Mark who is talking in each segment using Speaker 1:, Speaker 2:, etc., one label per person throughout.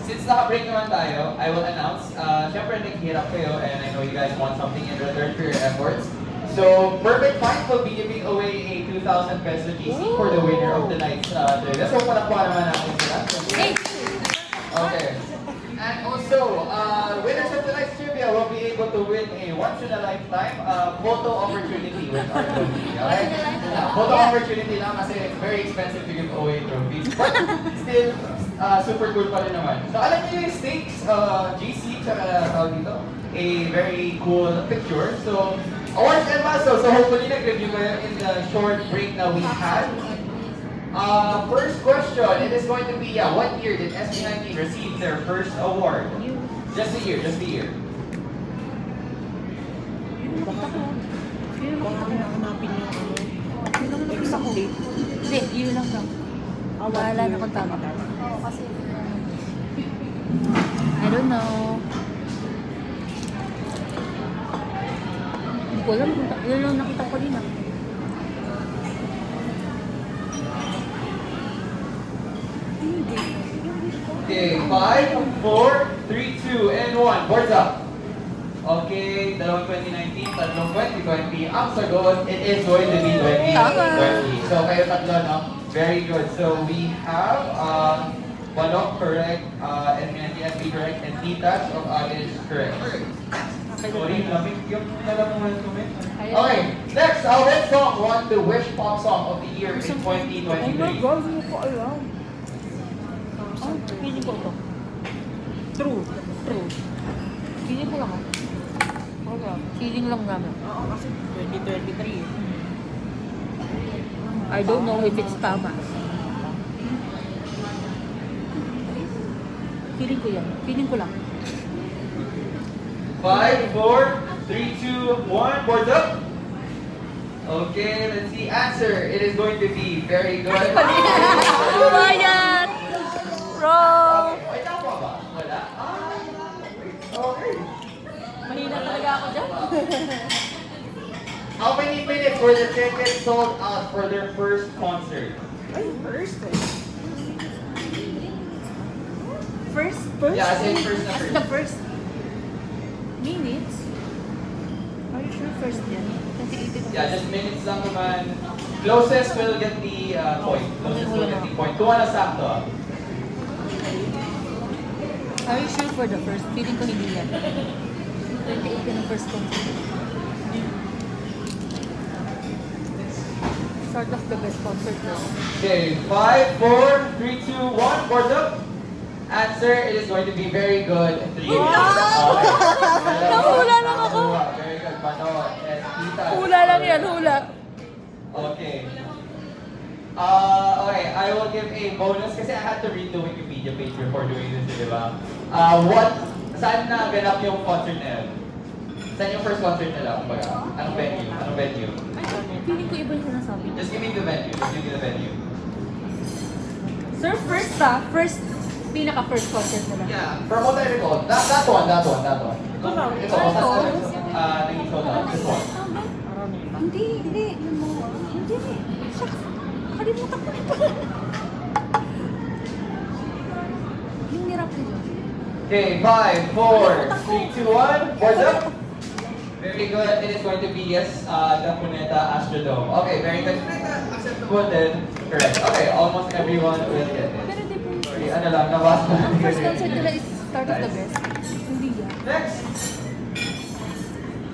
Speaker 1: Since naka-break naman tayo, I will announce, syempre naghihirap kayo and I know you guys want something in return for your efforts. So, Perfect Find will be giving away a 2,000 peso GC for the winner of tonight's trivia. So, palakpakan naman natin sila. Okay. And also, winners of tonight's trivia will be able to win a once-in-a-lifetime photo opportunity with our trophy. Okay? Photo opportunity lang kasi it's very expensive to give away trophies. But still, super cool pa rin naman. So, alam niyo yung stakes, GC, tsaka tawag dito, a very cool picture. So, awards and milestones. So hopefully nag-review kayo in the short break that we had. First question, it is going to be, what year did SB19 receive their first award? Just a year, just a year.
Speaker 2: Hindi, yun lang lang. Wala na kung tama. I don't know. Hindi ko alam kung yun lang nakita ko din.
Speaker 1: Okay, 5, 4, 3, 2, and 1. Boards up. Okay, dalawang 2019, tatlong 2020. Ang sagot, it is going to be 2020. So kayo tatlo, no? Very good. So we have Balok correct, and SB correct, and Titas of Agis correct. Sorry, lamig yung nalamungan ko. Okay, next, our next song won the Wish Pop Song of the Year in 2023.
Speaker 3: Oh my God, hindi ko alam.
Speaker 2: Feeling ko ito. True. Feeling ko lang ako. Feeling lang namin.
Speaker 3: Oo, kasi 2023.
Speaker 2: I don't know if it's tama. Feeling ko yan. Feeling ko lang.
Speaker 1: 5, 4, 3, 2, 1. Boards up. Okay, let's see. Answer. It is going to be very good.
Speaker 2: Bayan! Wrong!
Speaker 1: Ay, tama ba? Wala? Okay.
Speaker 2: Mahina talaga ako dyan.
Speaker 1: How many minutes were the tickets sold out for their first concert?
Speaker 3: Ay, first
Speaker 2: First?
Speaker 1: Yeah, I say first na
Speaker 2: As
Speaker 1: first.
Speaker 2: the first minutes? Are you sure first yan?
Speaker 1: Yeah, just minutes lang naman. Closest will get the point. Closest will get the point. Kung ano sakto.
Speaker 2: Are you sure for the first? Feeling ko hindi yan. 28 ka ng first concert. Start of the best concert now.
Speaker 1: Okay, 5, 4, 3, 2, 1. Boards up. Answer, it is going to be very good. 3 minutes.
Speaker 2: Nahula lang ako.
Speaker 1: Very good. Pano. And Tita.
Speaker 2: Hula lang yan, hula.
Speaker 1: Okay. Okay, I will give a bonus kasi I had to read the Wikipedia page before doing this, di ba? Saan na ganap yung concert na yun? Saan yung first concert nila? Kumbaga, anong venue? Anong venue?
Speaker 2: Feeling ko iba yung sinasabi.
Speaker 1: Just give me the venue. Just give me the venue.
Speaker 2: Sir, first pinaka-first concert nila.
Speaker 1: Yeah, from what I recall, that one.
Speaker 3: Ito lang.
Speaker 1: Ito, naging sold out. This one.
Speaker 2: Hindi. Hindi. Shucks. Nakalimutan ko ito. Yung nirap ko dyan.
Speaker 1: Okay, 5, 4, 3, 2, 1. Boards up. Very good. It is going to be yes, the Cuneta Astrodome. Okay, very good. Acceptable then. Correct. Okay, almost everyone will get it.
Speaker 2: Pero di po.
Speaker 1: Sorry, ano lang, nabasa ko.
Speaker 2: First concert nila is start of the best. Hindi yan.
Speaker 1: Next.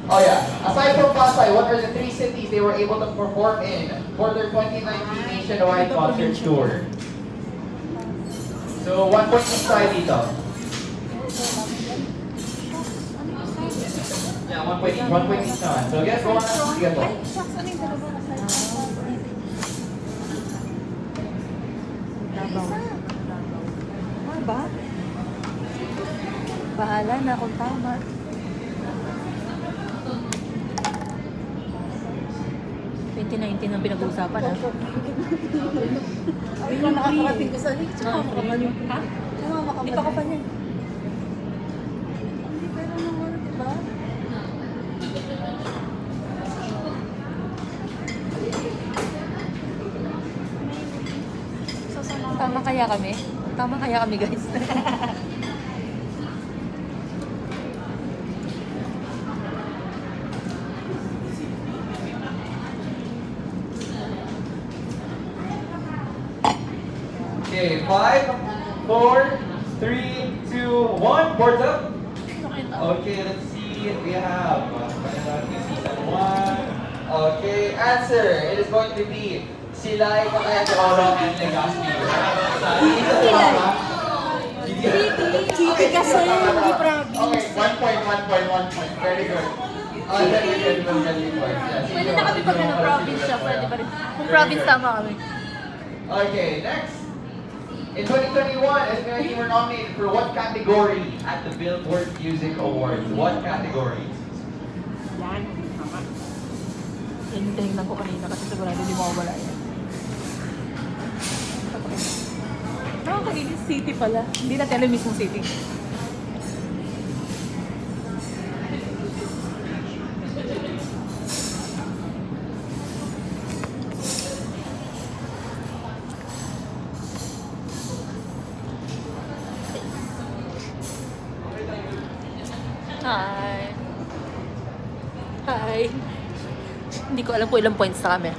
Speaker 1: Oh yeah. Aside from Pasay, what are the 3 cities they were able to perform in for their 2019 nationwide concert tour? So, 1 point each side dito. Yeah, 1 point each naman. So, guess one. Sige po.
Speaker 2: Ay, shucks. Ano yung dalawa na side? Isa. Ah, ba? Bahala na kung tama. 2019 ang pinag-uusapan, ha?
Speaker 3: Ay, yung nakakarating ko sa link. Tsaka makaman.
Speaker 2: Ha? Hindi pa ka pa niyan.
Speaker 3: Hindi, pero naman, diba?
Speaker 2: Tama kaya kami? Tama kaya kami, guys.
Speaker 1: Okay, 5, 4, 3, 2, 1. Boards up. Okay, let's see if we have season 1. Okay, answer. It is going to be Silay, Cagayan de Oro, and Legazpi.
Speaker 3: City kasi, hindi province.
Speaker 1: Okay, 1 point, 1 point, 1 point. Very good. Then we can points. Yeah,
Speaker 2: Pwede na kami pag ano, province siya. Pwede pa rin. Kung province tama kami.
Speaker 1: Okay, next. In 2021, SB19 were nominated for what category at the Billboard Music Awards? What category?
Speaker 3: Yan, tama.
Speaker 2: Yan yung tinignan ko kanina kasi sigurado hindi mawawala yan.
Speaker 3: Nakakalinis city pala.
Speaker 2: Hindi natin alam mismong city. Hi. Hi. Hindi ko alam po ilang points na kami.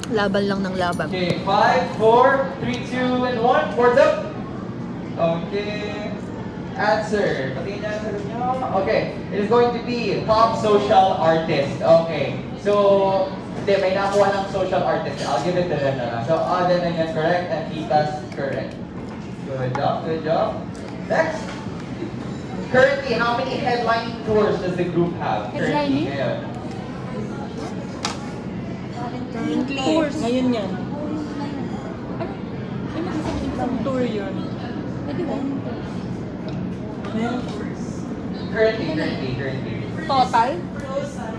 Speaker 2: Laban lang ng laban.
Speaker 1: Okay, 5, 4, 3, 2, and 1. Boards up. Okay. Answer. Patingin niya ang sagot niyo. Okay. It is going to be pop social artist. Okay. So, hindi, may nakuha ng social artist. I'll give it to them na lang. So, Aden is correct and Tita's correct. Good job, good job. Next. Currently, how many headlining tours does the group have? Currently,
Speaker 2: Headlining?
Speaker 1: ngayon.
Speaker 3: Tours. Ngayon yan.
Speaker 2: Ay, mag-isang
Speaker 3: Isang tour yun.
Speaker 2: Pwede ba?
Speaker 1: Currently.
Speaker 2: Total?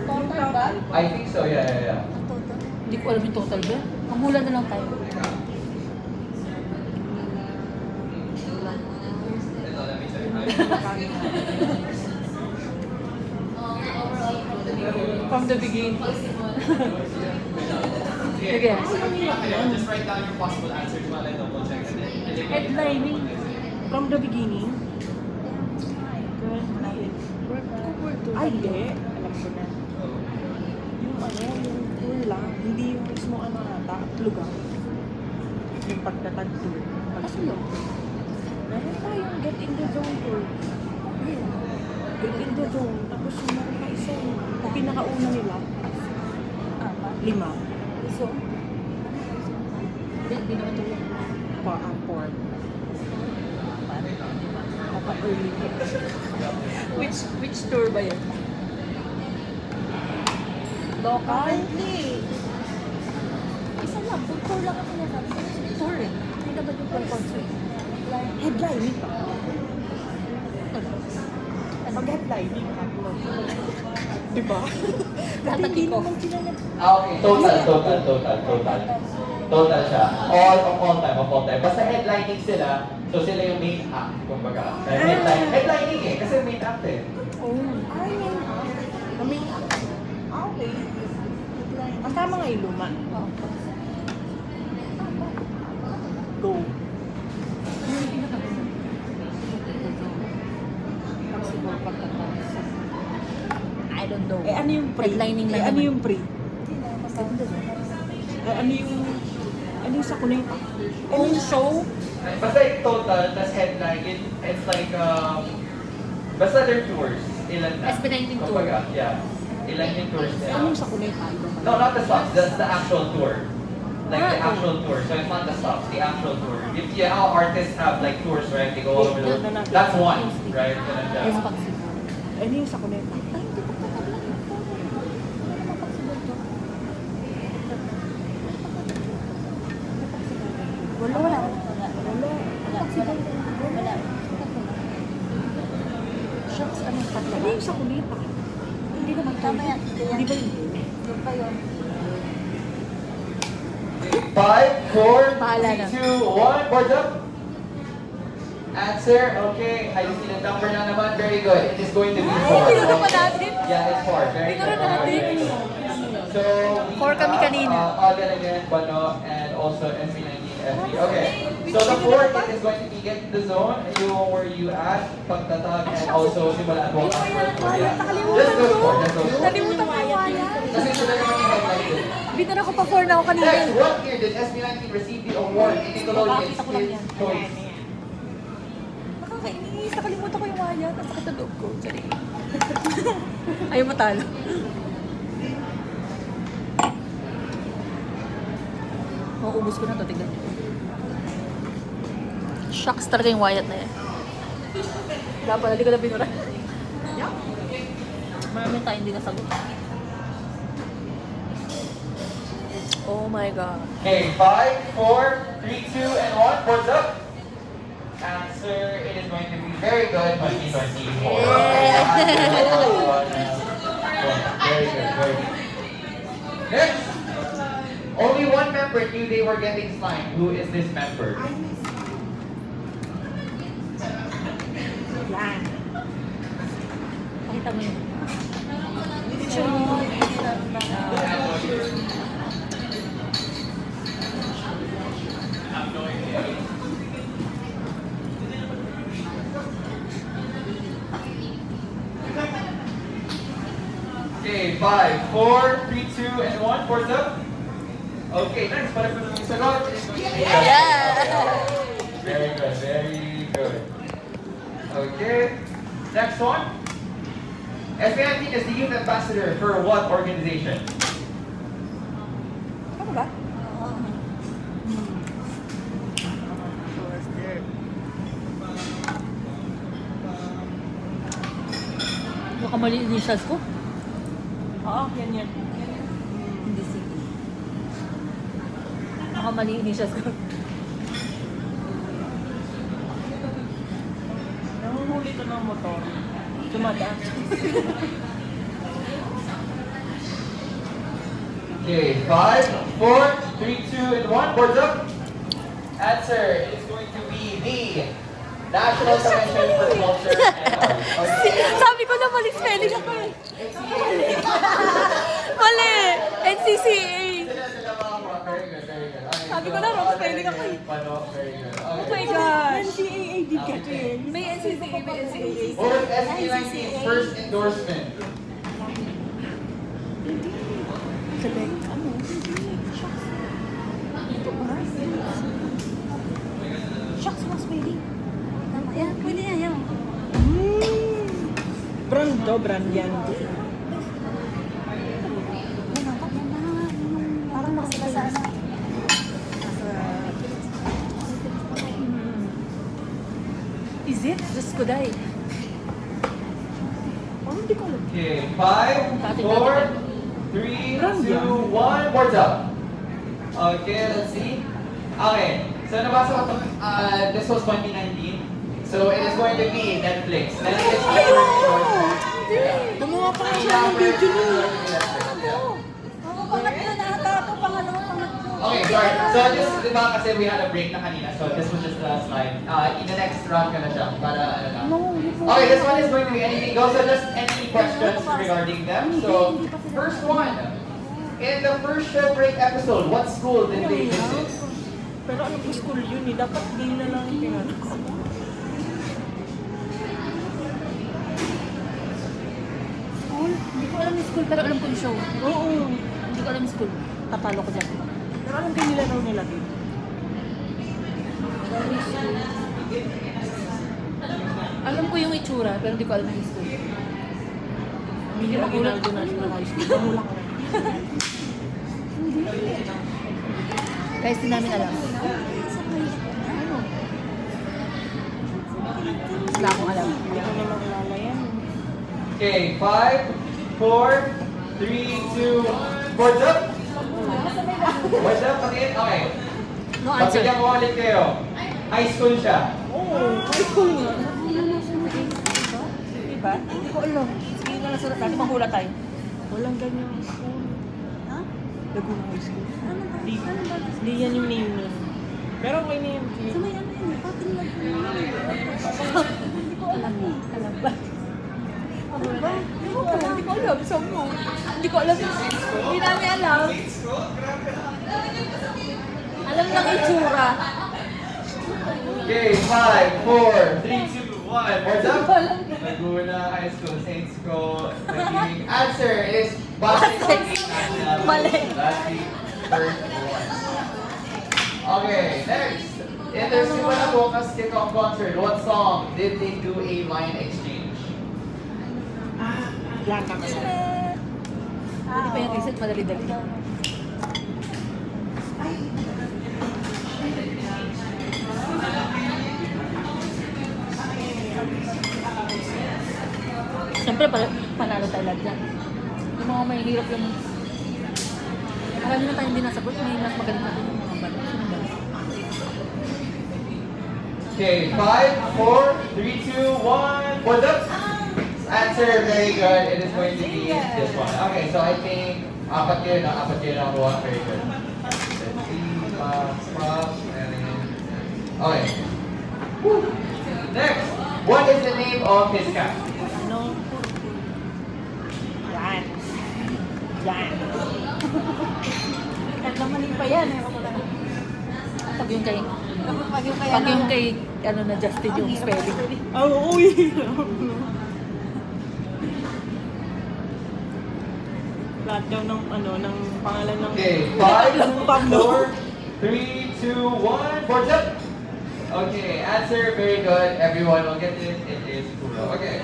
Speaker 2: Total ba?
Speaker 1: I think so, yeah.
Speaker 2: Total? Hindi ko alam yung total ba? Manghula na lang tayo. From the beginning. Sige.
Speaker 1: Just write down your possible answers while I double check.
Speaker 3: Headlining. From the beginning. Ay, hindi. Alam ko na. Yung yung tour lang. Hindi yung mismo ata. Lugar. Yung pagtatag tour.
Speaker 2: Ano yun?
Speaker 3: Meron tayong Get in the Zone tour. Get in the Zone. Tapos yung mga isa yung pinakauna nila. 5.
Speaker 2: So? Hindi naman ito yun.
Speaker 3: Port. Napa-early.
Speaker 2: Which tour ba yun?
Speaker 3: Local?
Speaker 2: Isa lang. Tour lang ako nasabi. Tour eh. Hindi naman yung per concert.
Speaker 3: Headlining pa. Pag headlining ka. Diba? Dati hindi naman sila
Speaker 1: Okay, total siya. All time. Basta headlining sila, so sila yung main act, kumbaga. Headlining eh, kasi main act eh.
Speaker 3: Oh. Ay, main okay. Ang tama nga yung luma. Go.
Speaker 2: I don't know.
Speaker 3: Eh, ano yung pre?
Speaker 2: Headlining lang
Speaker 3: ano
Speaker 2: naman.
Speaker 3: yung pre? Ano yung sa kuneta? Ano yung show?
Speaker 1: Basta yung total, tas headline, it's like, basta their tours, ilan na.
Speaker 2: SB19 tour.
Speaker 1: Kumbaga, yeah. Ilan yung tours
Speaker 3: Ano
Speaker 1: nila.
Speaker 3: yung sa kuneta?
Speaker 1: No, not the stops, that's the actual tour. Like the actual tour, so it's not the stops, the actual tour. If you how artists have like tours, right? They go all over the world. That's one, right? Ganun siya.
Speaker 3: Ano yung sa kuneta?
Speaker 2: Ay, hindi ko pa alam yung tour. Wala naman possible to.
Speaker 3: Wala.
Speaker 2: Shucks, anong tatlo?
Speaker 3: Ano yung sa kuneta?
Speaker 2: Hindi naman tama yan.
Speaker 3: Di ba yun?
Speaker 2: Yung pa yun.
Speaker 1: 5, 4,
Speaker 2: Bahala na.
Speaker 1: 3, 2, 1, boards up. Answer, okay. I just need a number na naman. Very good. It is going to be 4.
Speaker 2: tinuro pa natin.
Speaker 1: Yeah, it's 4. Very
Speaker 2: Tinuro
Speaker 1: good.
Speaker 2: natin.
Speaker 1: So, we
Speaker 2: 4 kami
Speaker 1: have,
Speaker 2: kanina.
Speaker 1: Alden again, Bano, and also SB19 FB. Okay. So the fourth is going to be get the zone, yung where you add, pagtatag, and also simulaan mo ang Korea. Just those four. Just those four.
Speaker 2: Nalimutan ko yung waya.
Speaker 1: Kasi sila naman yung highlighted.
Speaker 2: Bitan ako pa 4 na ako kanina.
Speaker 1: Next, what year did SB19 receive the award in Nickelodeon's
Speaker 2: Nakakita ko lang yan.
Speaker 1: Kids' Choice?
Speaker 2: Nakakainis. Nakalimutan ko yung waya. Nasakit sa loob ko. Sorry. Ayaw matalo. Mauubos ko na to. Tignan. Shocks talaga yung wayat na yan. Wala pala. Hindi ko na binura. Maraming tayo hindi nasagot. Oh my God.
Speaker 1: Okay, 5, 4, 3, 2, and 1. Boards up. Answer, it is going to be very good, but these are C4. Very good, very good. Next. Only one member knew they were getting slimed. Who is this member?
Speaker 3: Yan.
Speaker 2: Pakita mo yun.
Speaker 1: Okay, 5, 4, 3, 2, and 1. Boards up. Okay, next. Para po namin sagot.
Speaker 2: Yeah!
Speaker 1: Very good, very good. Okay, next one. SB19 is the youth ambassador for what organization?
Speaker 3: Ano ba?
Speaker 2: Baka mali initials ko.
Speaker 3: Oo, yan.
Speaker 2: Hindi si. Baka mali initials ko.
Speaker 3: Nanguhuli ko ng motor. Dumadaan.
Speaker 1: Okay, 5, 4, 3, 2, and 1. Boards up. Answer is going to be the National Convention for Culture and Arts. Okay.
Speaker 2: Sabi ko na mali spelling ako eh. Mali! NCCA!
Speaker 1: Very good, very good. Okay,
Speaker 2: Sabi ko na wrong spelling ako eh.
Speaker 1: Very good.
Speaker 2: Oh
Speaker 1: Okay.
Speaker 2: my gosh!
Speaker 3: NCAA din ka din.
Speaker 2: May NCCA, may NCCA.
Speaker 1: What was SB19's first endorsement?
Speaker 3: Sabi, ano?
Speaker 2: Shucks, mas pwede. Yan, pwede na yan.
Speaker 3: Brand to, brand yan.
Speaker 2: Parang nakasila sa ano. Is it? Diyos ko dahil.
Speaker 3: Oh, hindi ko alam.
Speaker 1: Okay, 5, 4, 3, 2, 1. Boards up. Okay, let's see. Okay, so nabasa ko ito. This was 2019. So it is going to be Netflix. Netflix is the first endorsement.
Speaker 3: Gumawa pa nga siya ng video niya.
Speaker 2: Pangatlo na ata ako, pangalawa, pangatlo.
Speaker 1: Okay, sorry. So this, di ba kasi we had a break na kanina. So this was just the last slide. In the next round ka na siya. Para ano lang. Okay, this one is going to be anything goes. So just any questions regarding them. So first one. In the first show break episode, what school did they visit?
Speaker 3: Pero ano po school yun eh. Dapat di na lang yung pinano ko.
Speaker 2: Hindi ko alam yung school, pero alam ko yung show.
Speaker 3: Oo.
Speaker 2: Hindi ko alam yung school. Tatalo ko dyan.
Speaker 3: Pero anong kayo nila raw nila din?
Speaker 2: Alam ko yung itsura, pero hindi ko alam yung school.
Speaker 3: Hindi na Ginaldo National High School. Mahula ko.
Speaker 2: Guys, di namin alam. Wala akong alam.
Speaker 3: Hindi ko na makilala yan.
Speaker 1: Okay, 5, 4, 3, 2, boards up. Boards up, pakit. Okay.
Speaker 2: No answer.
Speaker 1: Pagbigyan ko ulit kayo. High school siya.
Speaker 3: Oo, high school nga. Diba?
Speaker 2: Hindi ko alam. Sige na lang sulat natin, mahula tayo.
Speaker 3: Walang ganyan school.
Speaker 2: Ha?
Speaker 3: Laguna High School.
Speaker 2: Ano ba?
Speaker 3: Di,
Speaker 2: Ano ba?
Speaker 3: di yan yung name nun. Pero okay na yan.
Speaker 2: Sa may ano yun, patin lang. Hindi ko alam eh. Alam ba? Ano ba? Hindi ko alam. Saan mo? Hindi ko alam. Hindi namin alam. Alam ng itsura.
Speaker 1: Okay, 5, 4, 3, 2, 1. What's up? Laguna High School, Saints Ko. Naging answer is Pasig National.
Speaker 2: Mali.
Speaker 1: That's the first one. Okay, next. In their Simula Bukas kickoff concert, what song did they do a line exchange?
Speaker 3: Yan na kasi.
Speaker 2: Hindi pa yung reset, madali-dali. Siyempre, panalo tayo lahat dyan. Yung mga may hirap yung... Marami na tayong dinasagot, may mas magaling na yung mga bala. Sino ba?
Speaker 1: Okay, 5, 4, 3, 2, 1. What's up? Answer, very good. It is going to be this one. Okay, so I think apat yun ang one. Very good. Let's see, props, and then... Okay. Woo. Next, what is the name of his cat?
Speaker 3: Ano? Yan. Yan.
Speaker 2: Kahit lang mali pa yan, eh. Pag yung kay... Pag yung kay, ano na, Justin yung spelling.
Speaker 3: Oh, uy. Lahat daw ng ano, ng pangalan ng...
Speaker 1: Okay, 5, 4, 3, 2, 1. Boards up. Okay, answer, very good. Everyone will get this. It is Kulo. Okay,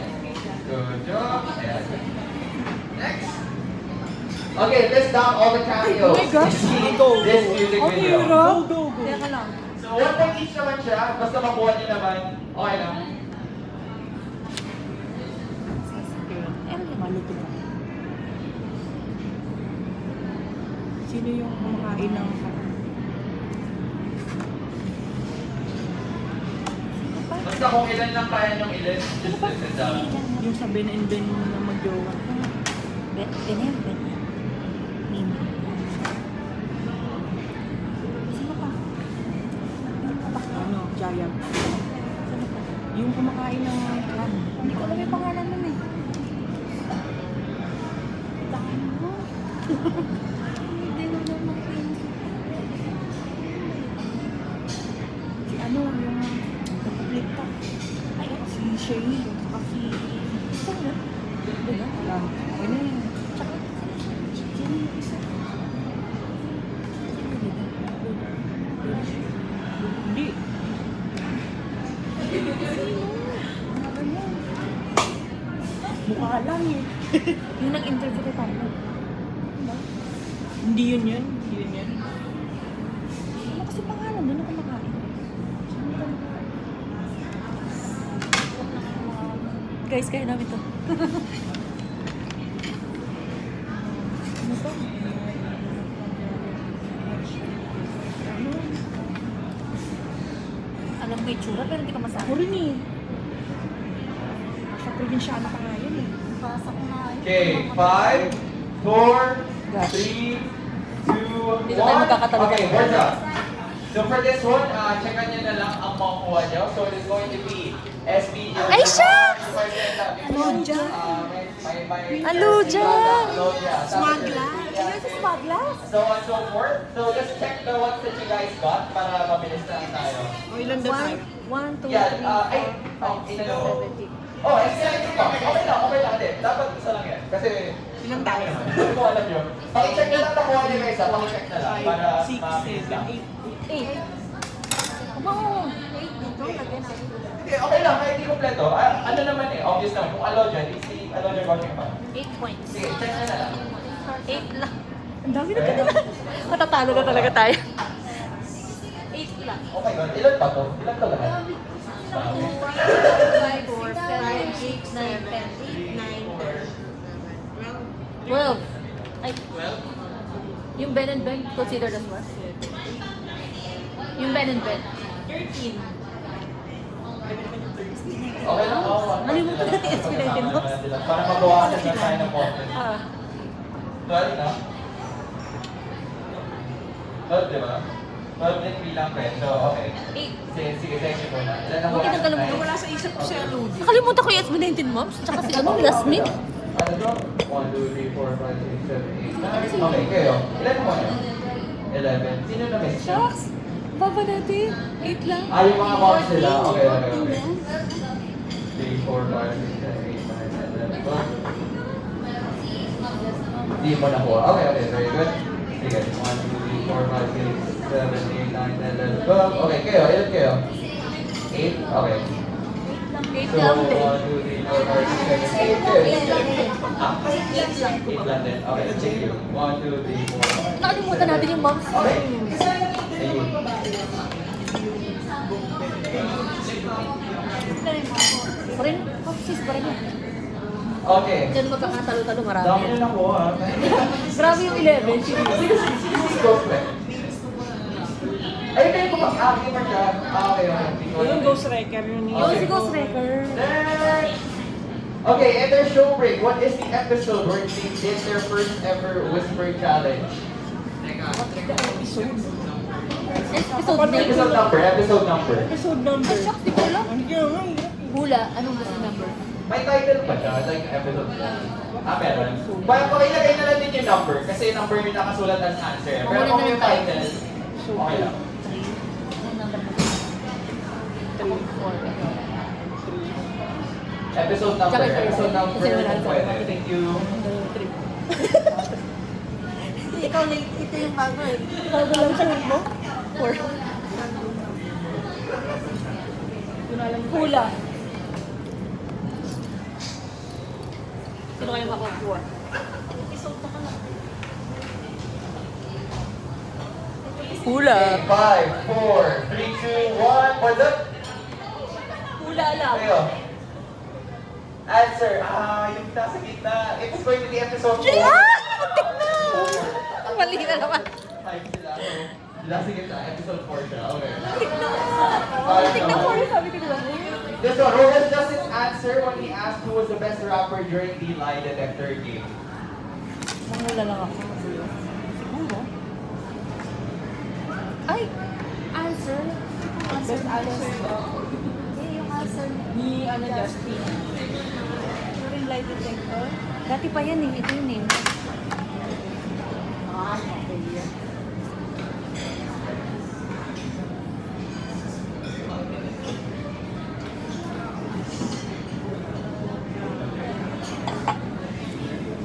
Speaker 1: good job. And next. Okay, list down all the cameos.
Speaker 3: Oh my gosh.
Speaker 1: This music video.
Speaker 3: Go, go, go.
Speaker 2: Kaya ka lang.
Speaker 1: So, 1 point each naman siya. Basta makuha niyo naman. Okay lang.
Speaker 3: Maluto na. Sino yung kumakain ng...
Speaker 1: Basta kung ilan lang kaya niyong ilan, just listen down.
Speaker 3: Yung sa Ben and Ben na mag-jowa.
Speaker 2: Ganyan, ganyan. Mimi. Sino pa?
Speaker 3: Ano, Giant.
Speaker 2: Sino pa?
Speaker 3: Yung kumakain ng crab.
Speaker 2: Hindi ko alam yung pangalan nun eh. Tahan mo. Hindi mo naman
Speaker 3: Si ano, yung nagpa-plate Ay, si Shane. Saka si...
Speaker 2: Sino?
Speaker 3: Diba? Alam. Okay na yun.
Speaker 2: Tsaka, sino yung isa? Sino dito?
Speaker 3: Hindi.
Speaker 2: Mga ganyan.
Speaker 3: Mukha lang eh.
Speaker 2: Yung nag-interview kay Pablo.
Speaker 3: Hindi yun yun. Hindi yun yun.
Speaker 2: Ano kasi pangalan doon na kumakain? Sino ba kumakain? Guys, kaya namin to. Ano to? Alam mo yung tsura pero hindi ka masabi.
Speaker 3: Ako rin eh. Sa probinsyana pa nga yun eh.
Speaker 2: Pasa ko na.
Speaker 1: Okay, 5, 4, 3, 2, 1.
Speaker 2: Dito tayo magkakatabi.
Speaker 1: Okay, boards up. So for this one, checkan nyo na lang ang makukuha nyo. So it is going to be SB.
Speaker 2: Ay, shucks!
Speaker 3: Alodia.
Speaker 2: Alodia!
Speaker 3: Smagla.
Speaker 2: Ano sa smaglas?
Speaker 1: So on so forth. So just check the ones that you guys got para mabilis na tayo.
Speaker 3: O ilan daw tayo?
Speaker 2: 1, 2, 3,
Speaker 1: Yeah,
Speaker 2: 4, 5, 6, 7, 8.
Speaker 1: Oh, excited pa. Okay lang din. Dapat isa lang yan. Kasi,
Speaker 3: Ilan tayo?
Speaker 1: hindi ko alam yun. Pakicheck na lang nakuha niyo guys ha. Pakicheck na lang. Para
Speaker 3: 6,
Speaker 1: mabilis
Speaker 3: 7,
Speaker 1: lang.
Speaker 3: 8.
Speaker 2: 8. Wow! 8 dito, lagyan natin.
Speaker 1: Hindi, okay lang. Kahit di kompleto. Ano naman eh, obvious naman. Kung Alodia, it's the Alodia watching pa.
Speaker 2: 8 points.
Speaker 1: Sige, check na lang.
Speaker 2: 8 lang.
Speaker 3: Ang dami na
Speaker 1: Okay.
Speaker 3: pala.
Speaker 2: Matatalo na talaga tayo. 8 lang.
Speaker 1: Oh my God, ilan pa to? Ilan to lahat?
Speaker 2: 2, 5, 4, 7, 8, 9, 10, 11, 12. Ay, 12? Yung Ben and Ben, considered as what? Yung Ben and Ben. 13.
Speaker 1: Okay lang.
Speaker 2: Nalimutan natin yung SB19 mo.
Speaker 1: Para mabawasan na tayo ng content. 12 na? 12, di ba? 12 din bilang kwento. Okay.
Speaker 2: 8.
Speaker 1: Sige, thank you muna. Ilan na
Speaker 2: Bakit ang kalimutan?
Speaker 3: Wala sa isip ko si Alodia.
Speaker 2: Nakalimutan ko yung SB19 moms, tsaka si ano, Yasmin.
Speaker 1: Ano to? 1, 2, 3, 4, 5, 6, 7, 8, 9. Okay, kayo. Ilan mo na? 11. Sino na miss?
Speaker 2: Shucks! Baba natin. 8 lang.
Speaker 1: Ah, yung mga box nila. Okay.
Speaker 2: 14 lang.
Speaker 1: 3, 4, 5, 6, 7, 8, 9, 10, 11, 12. Hindi mo nakuha. Okay, very good. Sige, 1, 2, 3, 4, 5, 6, 7, 8, 9, 10, 11, 12. Okay, kayo, ilan kayo? 8? Okay.
Speaker 2: 8
Speaker 1: So, 1, 2,
Speaker 2: lang din.
Speaker 1: 3, 4, 5, 6, 7, 8 kayo.
Speaker 2: 8 lang din.
Speaker 1: Ah?
Speaker 2: 8 lang.
Speaker 1: 8 lang din. Okay, thank you. 1, 2, 3, 4, 5.
Speaker 2: Nakalimutan natin yung box.
Speaker 1: Okay. Thank you.
Speaker 2: Pa rin, sis, pa rin yan.
Speaker 1: Okay.
Speaker 2: Diyan magkakatalo-talo marami.
Speaker 1: Dami na nakuha.
Speaker 2: Grabe yung 11.
Speaker 1: Sige, go for it. Ay, kayo ko ba? Gamer ka. Okay.
Speaker 3: Yung Ghost Wrecker yun
Speaker 2: Yung si Ghost Wrecker.
Speaker 1: Next! Okay, in their show break, what is the episode where they did their first ever whisper challenge?
Speaker 2: Episode
Speaker 1: Episode number.
Speaker 3: Episode number.
Speaker 2: Ay, shucks, di ko alam.
Speaker 3: Ano yun nga eh?
Speaker 2: Hula, anong gusto number?
Speaker 1: May title pa siya, like episode. Meron. Pakilagay na lang din yung number, kasi number yung nakasulat as answer. Pero kung yung title, okay lang.
Speaker 2: Anong number mo? 3, 4.
Speaker 1: Episode number.
Speaker 2: Tsaka ito.
Speaker 1: Episode number.
Speaker 2: Kasi wala sa-
Speaker 1: Pwede. Thank you.
Speaker 2: Ikaw na, ito yung bago eh.
Speaker 3: Ikaw ba lang sagot mo?
Speaker 2: 4.
Speaker 3: Hula.
Speaker 2: Sino kayong makukuha?
Speaker 3: Hula.
Speaker 1: 5, 4, 3, 2, 1. What's up?
Speaker 2: Hula lang.
Speaker 1: Kayo. Answer. Yung nasa gitna. It's going to be episode 4.
Speaker 2: Mali na naman.
Speaker 1: 5 sila. So, nasa gitna. Episode 4 siya. Okay.
Speaker 2: Tignan
Speaker 1: Tignan
Speaker 2: ko rin, sabi ko diba?
Speaker 1: This one, what was Justin's answer when he asked who was the best rapper during the lie detector game?
Speaker 2: Mangula lang ako. Siguro. Ay! Answer?
Speaker 3: Best answer.
Speaker 2: Yung answer.
Speaker 3: Ni Justin.
Speaker 2: During lie detector? Dati pa yan eh. Ito yun eh. Okay.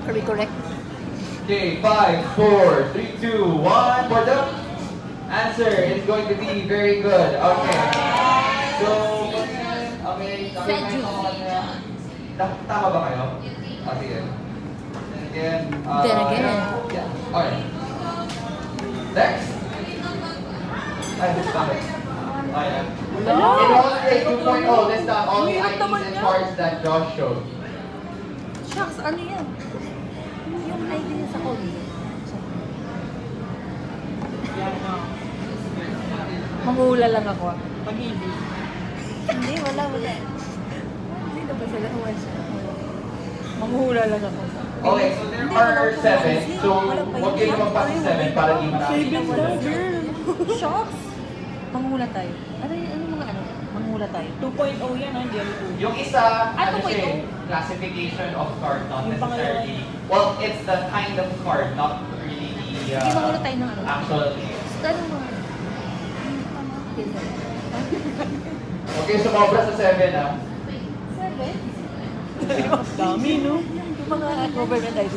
Speaker 2: Are we correct?
Speaker 1: Okay, 5, 4, 3, 2, 1. For the answer is going to be very good. Okay. So, okay.
Speaker 2: Seju.
Speaker 1: Tama ba kayo? Sige. Again.
Speaker 2: Then again.
Speaker 1: Yeah. Okay. Next. Ay, this time. Okay. In Holiday 2.0, this time all the
Speaker 2: Hirap
Speaker 1: IDs
Speaker 2: naman
Speaker 1: and
Speaker 2: yan.
Speaker 1: cards that Josh showed.
Speaker 2: Shucks, ano yan? Yung ID niya sa call.
Speaker 3: Yan o.
Speaker 2: Manghula lang ako.
Speaker 3: Pag-ibig.
Speaker 2: Hindi, wala. Hindi na ba sila?
Speaker 3: Manghula lang ako.
Speaker 1: Okay, so there are 7. So, huwag kayo magpas sa 7 para di marami.
Speaker 3: Savings na, girl.
Speaker 2: Shocks? Manghula tayo. Ano mga ano? Manghula tayo.
Speaker 3: 2.0 yan, hindi ano po.
Speaker 1: Yung isa, ano
Speaker 2: Ano po
Speaker 1: siya,
Speaker 2: ito?
Speaker 1: classification of card, not
Speaker 3: Yung
Speaker 1: necessarily. Well, it's the kind of card, not really the
Speaker 2: Hindi manghula tayo ng ano?
Speaker 1: actual.
Speaker 2: Ano mga?
Speaker 1: Okay, sumobra sa 7 ah.
Speaker 2: 7?
Speaker 3: Dami, no?
Speaker 2: Yung mga government ID.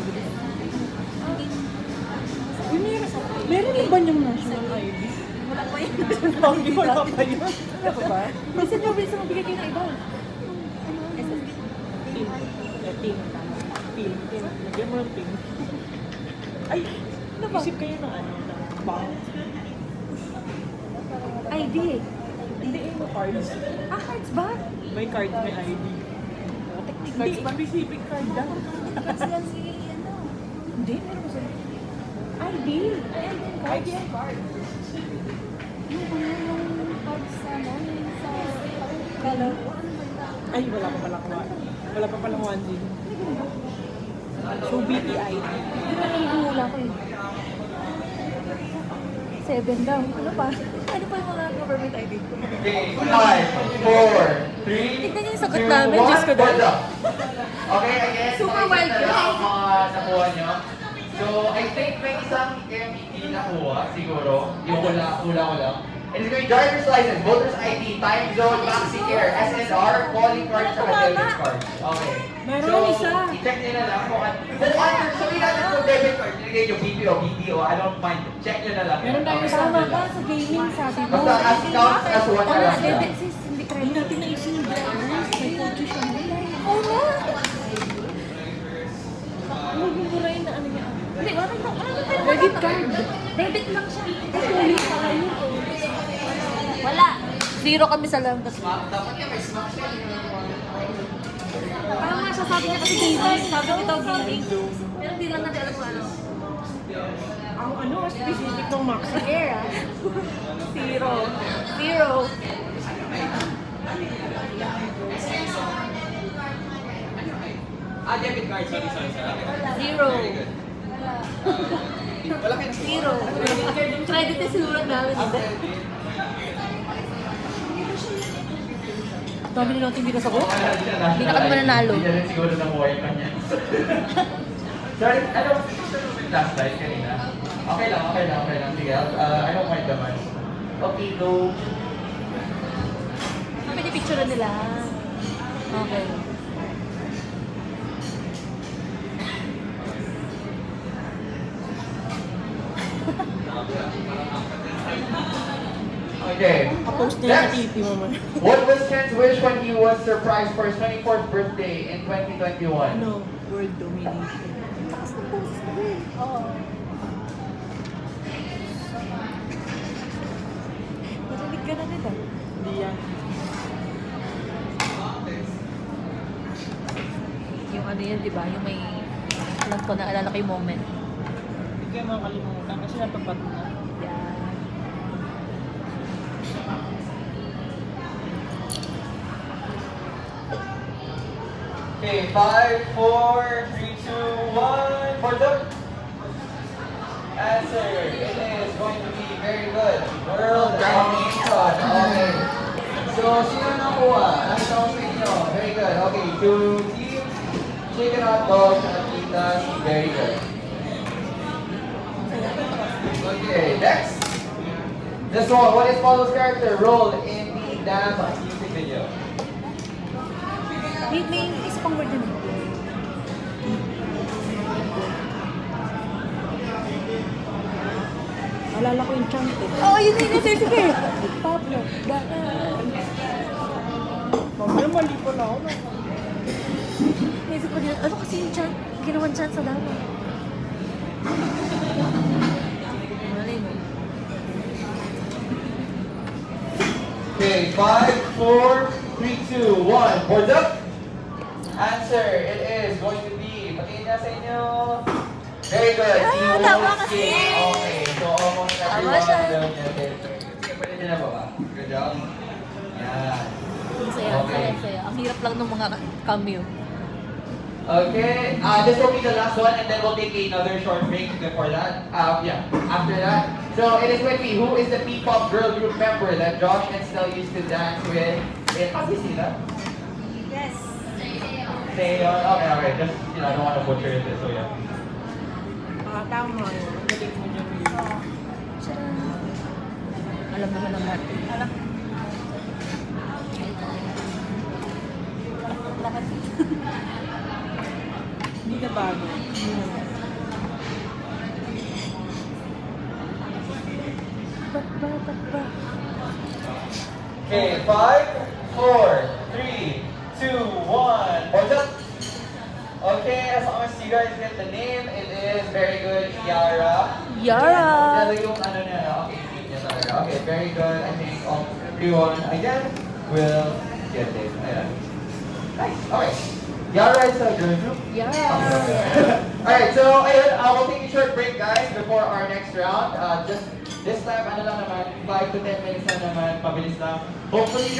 Speaker 3: Yung meron na ba yung national ID?
Speaker 2: Wala pa yun.
Speaker 3: Wala pa yun.
Speaker 2: Wala pa ba? Kasi mabilis na mabigay kayo ng iba. SSB.
Speaker 3: Pin. Lagyan mo ng pin. Ay,
Speaker 2: Ano ba?
Speaker 3: isip kayo ng ano, ng bank.
Speaker 2: ID.
Speaker 3: Hindi, yung cards.
Speaker 2: Cards ba?
Speaker 3: May card, may ID.
Speaker 2: Technique
Speaker 3: Hindi,
Speaker 2: cards ba?
Speaker 3: specific card lang.
Speaker 2: Kasi yan si ano.
Speaker 3: Hindi, meron mo sila.
Speaker 2: ID.
Speaker 3: ID and card.
Speaker 2: Yung cards sa ano, sa color.
Speaker 3: Ay, wala pa palang one. Wala pa palang 1 din. So, BTI.
Speaker 2: Hindi na nanghula ko eh. 7 daw. Ano pa? Ano pa yung mga government ID?
Speaker 1: Okay, 5, 4, 3,
Speaker 2: Tignan niyo yung
Speaker 1: 2,
Speaker 2: sagot namin,
Speaker 1: 1.
Speaker 2: Diyos ko dahil.
Speaker 1: Okay, again,
Speaker 2: Super wild
Speaker 1: nakikita
Speaker 2: card.
Speaker 1: na ang mga nakuha nyo. So, I think may isang hindi nakuha, siguro. Yung hula ko lang. It is going to be driver's license, voter's ID, time zone, maxi care, SNR, calling card, saka debit card. Okay.
Speaker 3: Meron isa.
Speaker 1: I-check nyo na lang kung ano. Sabihin natin kung debit card, nilagay nyo BPO, BDO, I don't mind. Check nyo na lang.
Speaker 3: Meron tayo
Speaker 1: Okay.
Speaker 3: sa
Speaker 2: Tama ka sa gaming, sabi mo.
Speaker 1: Basta as counts as one na
Speaker 2: Wala,
Speaker 1: lang siya.
Speaker 2: debit sis, hindi credit.
Speaker 3: Hindi natin naisip yung drivers. May photo siya.
Speaker 2: Oo na.
Speaker 3: Ano yung buray na ano niya?
Speaker 2: Hindi, wala tayo.
Speaker 3: Credit card.
Speaker 2: Debit lang siya. Tuloy pala yun. Wala. Zero kami sa landas.
Speaker 1: Dapat niya may smack siya.
Speaker 2: Parang nga sasabi niya kasi gaming. Sabi ko ito gaming. Pero hindi lang natin alam kung ano.
Speaker 3: Ang ano, specific ng Maxi Care ah.
Speaker 2: Zero. Zero.
Speaker 1: Debit card, sorry.
Speaker 2: Zero.
Speaker 1: Wala kayo
Speaker 2: Zero. Credit na sinulat namin. Dami nila natin hindi nasagot. Hindi na kami mananalo.
Speaker 1: Hindi na rin siguro nakuha yung kanya. Sorry, ano last slide kanina? Okay lang. Sige, I don't mind naman. Okay, go.
Speaker 2: Pwede picture nila. Okay.
Speaker 1: Okay.
Speaker 3: Post niya sa
Speaker 1: Next.
Speaker 3: TV mo man.
Speaker 1: What was Ken's wish when he was surprised for his 24th birthday in 2021?
Speaker 3: Ano? World domination.
Speaker 2: Takas ng boses ko eh. Oo. Marinig ka na nila.
Speaker 3: Hindi yan.
Speaker 2: Yung ano yun, di ba? Yung may... Alam ko, naalala ko yung moment.
Speaker 3: Hindi kayo makakalimutan kasi natupad na.
Speaker 2: Yeah.
Speaker 1: Okay, 5, 4, 3, 2, 1. For the answer, it is going to be very good. World domination. Okay. So, sino nakuha? Ano sa inyo? Very good. Okay, 2 teams. Chicken hot dogs at pitas. Very good. Okay, next. This one, what is Paulo's character role in the damn music video?
Speaker 2: May isa pang word yun.
Speaker 3: Alala ko yung chant eh.
Speaker 2: Oo, yun yun. Sige. Pablo.
Speaker 3: Mamaya mali pa na ako.
Speaker 2: Naisip ko din, ano kasi yung chant? Ginawan chant sa dama. Malay mo.
Speaker 1: Okay, 5, 4, 3, 2, 1. Boards up. Answer, it is going to be, patingin na sa inyo. Very good.
Speaker 2: Ah, tama kasi.
Speaker 1: Okay, so almost
Speaker 2: Tama
Speaker 1: everyone
Speaker 2: siya.
Speaker 1: will get it. Sige, pwede nyo na ba ba? Good job. Yan.
Speaker 2: Ang saya,
Speaker 1: Okay.
Speaker 2: saya. Ang hirap lang ng mga cameo.
Speaker 1: Okay, this will be the last one and then we'll take another short break before that. After that. So it is going to be, who is the P-pop girl group member that Josh and Snell used to dance with in Pag-isila?
Speaker 2: Yes.
Speaker 1: Taeyeon. Okay. Just, I don't want to butcher it, so yeah.
Speaker 3: Tama yun. Galing mo dyan yun.
Speaker 2: Alam naman ng lahat. Alam. Lahat.
Speaker 3: Hindi na bago. Hindi na bago.
Speaker 1: Okay, 5, 4, 3, 2, 1. Boards up. Okay, as long as you guys get the name, it is very good. Yara.
Speaker 2: Yara.
Speaker 1: Yan yung ano niya. Okay, sweet niya talaga. Okay, very good. I think everyone again will get it. Ayan. Nice. Okay. Yara is a girl group.
Speaker 2: Yara.
Speaker 1: Alright, so ayun, we'll take a short break guys before our next round. Just this time, ano lang naman, 5 to 10 minutes na naman, pabilis lang. Hopefully,